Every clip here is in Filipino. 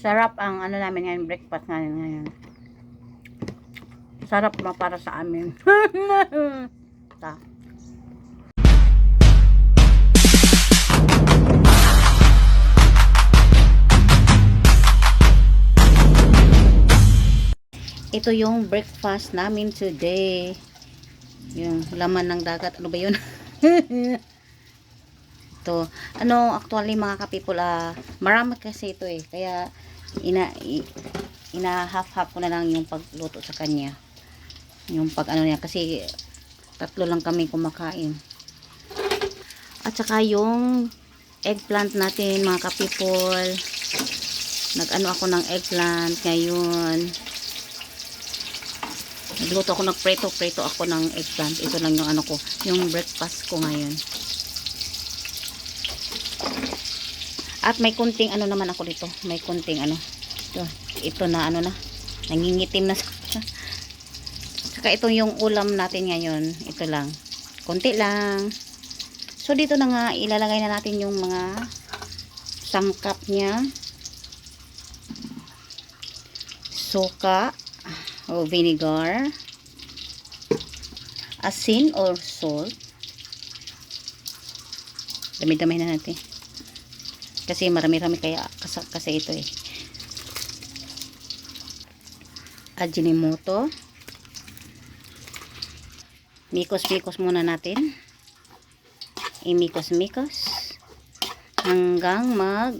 Sarap ang ano namin ngayon, breakfast ngayon. Sarap na para sa amin. Ta. Ito yung breakfast namin today. Yung laman ng dagat. Ano ba yun? Ito. Ano, actually mga ka-people, marami kasi ito eh. Kaya, ina-half-half ko na lang yung pagluto sa kanya. Yung pag ano niya. Kasi, 3 lang kami kumakain. At saka yung eggplant natin mga ka-people. Nag-ano ako ng eggplant ngayon. Nagluto ako, nagpreto ako ng eggplant. Ito lang yung ano ko, yung breakfast ko ngayon. At may kunting ano naman ako dito. May kunting ano. Ito na ano na. Nangingitim na. Saka ito yung ulam natin ngayon. Ito lang. Kunti lang. So dito na nga ilalagay na natin yung mga sangkap niya. Suka o vinegar, asin or salt. Dami-dami na natin kasi marami-rami kaya kasi ito eh. Ajinomoto. Mikos-mikos muna natin, imikos-mikos hanggang mag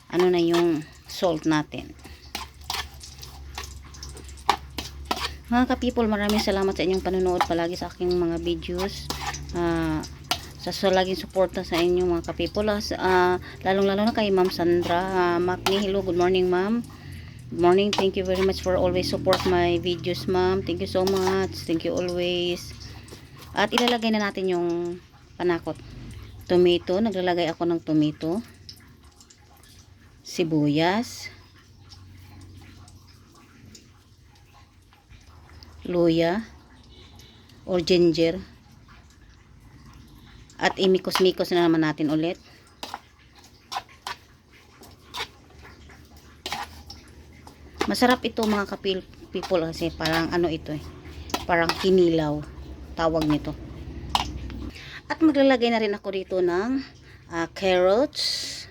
ano na yung salt natin. Mga ka-people, maraming salamat sa inyong panonood palagi sa aking mga videos. Sa laging suporta sa inyo mga ka-people. Lalong-lalo na kay Ma'am Sandra Macni. Hello, good morning ma'am. Good morning, thank you very much for always support my videos ma'am. Thank you so much. Thank you always. At ilalagay na natin yung panakot. Tomato, naglalagay ako ng tomato. Sibuyas. Luya or ginger, at imikos-mikos na naman natin ulit. Masarap ito mga ka-people kasi parang ano ito eh, parang kinilaw tawag nito. At maglalagay na rin ako dito ng carrots,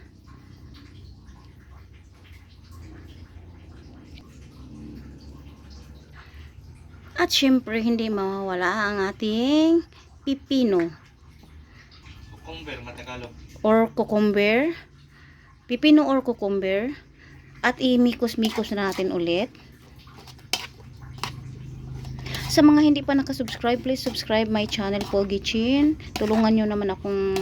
at syempre hindi mawawala ang ating pipino or cucumber. Pipino or cucumber. At imikos-mikos na natin ulit. Sa mga hindi pa nakasubscribe, please subscribe my channel Pogi Chin. Tulungan nyo naman akong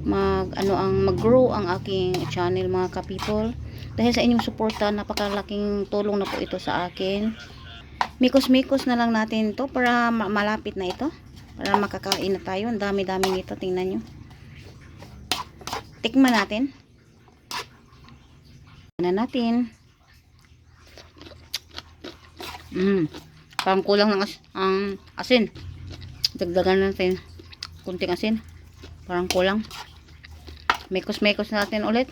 mag-grow ang aking channel mga ka-people. Dahil sa inyong suporta, napakalaking tulong na po ito sa akin. Mikos-mikos na lang natin to para malapit na ito. Para makakain na tayo. Ang dami-dami nito. Tingnan nyo. Tikman natin. Na natin. Parang kulang ng asin. Dagdagan natin. Kunting asin. Parang kulang. Mikos-mikos natin ulit.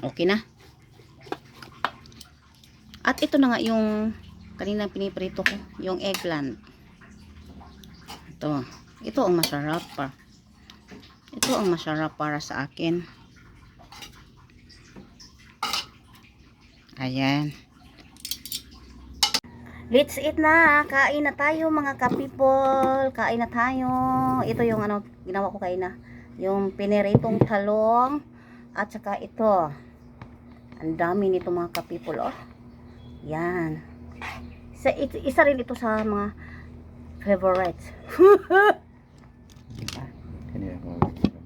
Okay na. At ito na nga yung kanina piniprito ko, yung eggplant. Ito ang masarap pa. Ito ang masarap para sa akin. Ayan. Let's eat na. Kain na tayo mga ka-people. Kain na tayo. Ito yung ano ginawa ko kaina. Yung piniritong talong. At saka ito. Ang dami nito mga ka-people. Oh. Yan. Isa rin ito sa mga favorites.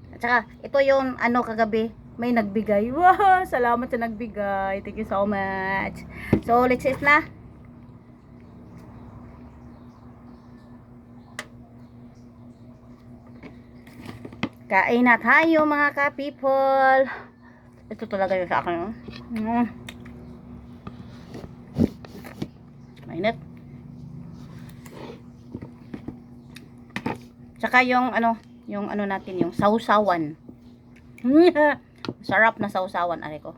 At saka ito yung ano kagabi. May nagbigay. Wow! Salamat sa nagbigay. Thank you so much. So, let's eat na. Kain na tayo mga ka-people. Ito talaga yung sa akin. Mainit. Tsaka yung ano, yung ano natin, yung sausawan. Sarap na sausawan, are ko.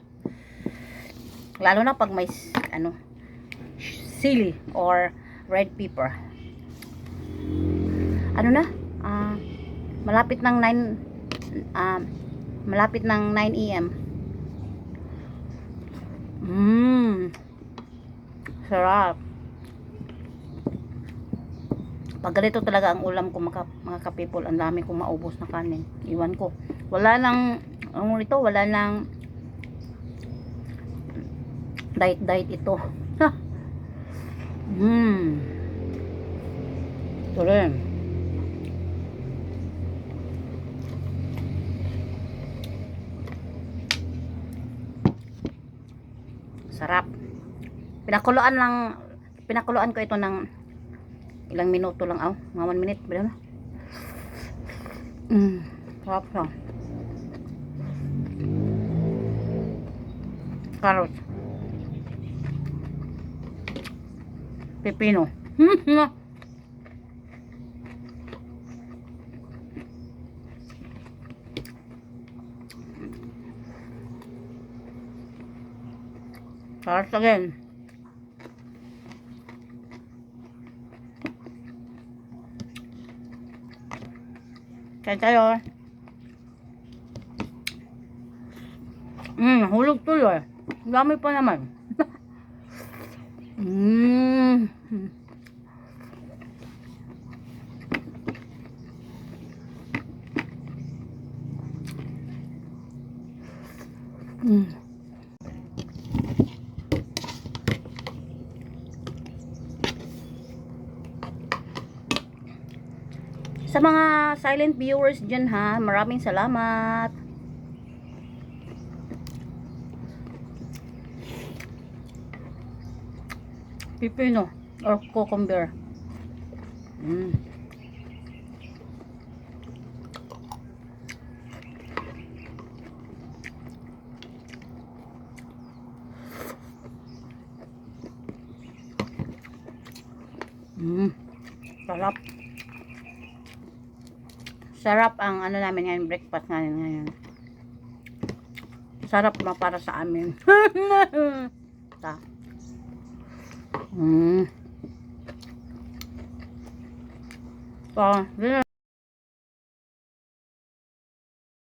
Lalo na pag may ano, sili or red pepper. Ano na? Malapit ng 9 AM. Sarap. Pag ganito talaga ang ulam ko, mga kapipol, ang dami kong maubos na kanin. Iwan ko. Wala lang, wala lang diet ito. Ha. Ito rin. Sarap. Pinakuluan ko ito ng ilang minuto lang, mga 1 minute, bila na. Sarap siya. Carrots. Pepino. Sarap again. Kaya tayo. Hulog tuloy. Dami pa naman. Sa mga silent viewers dyan ha, maraming salamat. Pipino or cucumber. Sarap. Sarap ang ano namin ngayon, breakfast ngayon. Sarap na para sa amin. Ta. So,